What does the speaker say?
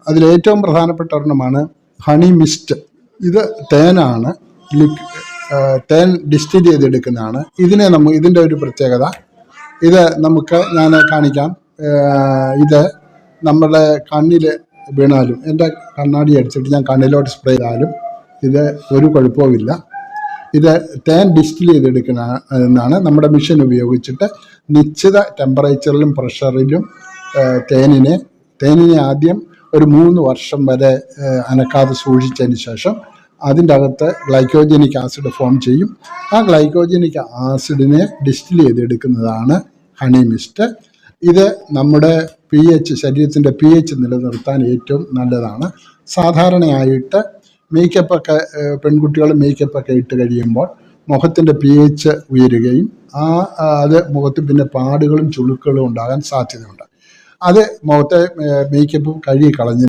അതിലേറ്റവും പ്രധാനപ്പെട്ട ഒരെണ്ണമാണ് honey mist. ഇത് തേനാണ്, തേൻ ഡിസ്റ്റിൽ ചെയ്തെടുക്കുന്നതാണ്. ഇതിൻ്റെ ഒരു പ്രത്യേകത, ഇത് ഞാൻ കാണിക്കാം. ഇത് നമ്മുടെ കണ്ണിൽ വീണാലും, എൻ്റെ കണ്ണാടി അടിച്ചിട്ട് ഞാൻ കണ്ണിലോട്ട് സ്പ്രേ ചെയ്താലും ഇത് ഒരു കുഴപ്പവുമില്ല. ഇത് തേൻ ഡിസ്റ്റിൽ ചെയ്തെടുക്കുന്ന എന്നാണ്. നമ്മുടെ മെഷീൻ ഉപയോഗിച്ചിട്ട് നിശ്ചിത ടെമ്പറേച്ചറിലും പ്രഷറിലും തേനിനെ ആദ്യം ഒരു 3 വർഷം വരെ അനക്കാതെ സൂക്ഷിച്ചതിന് ശേഷം അതിൻ്റെ അകത്ത് ഗ്ലൈക്കോജനിക് ആസിഡ് ഫോം ചെയ്യും. ആ ഗ്ലൈക്കോജനിക് ആസിഡിനെ ഡിസ്റ്റിൽ ചെയ്തെടുക്കുന്നതാണ് ഹണി മിസ്റ്റ്. ഇത് നമ്മുടെ ശരീരത്തിൻ്റെ pH നിലനിർത്താൻ ഏറ്റവും നല്ലതാണ്. സാധാരണയായിട്ട് മേക്കപ്പൊക്കെ പെൺകുട്ടികൾ മേക്കപ്പൊക്കെ ഇട്ട് കഴിയുമ്പോൾ മുഖത്തിൻ്റെ pH ഉയരുകയും അത് മുഖത്ത് പിന്നെ പാടുകളും ചുളുക്കുകളും ഉണ്ടാകാൻ സാധ്യതയുണ്ട്. അത് മുഖത്തെ മേക്കപ്പ് കഴുകി കളഞ്ഞ്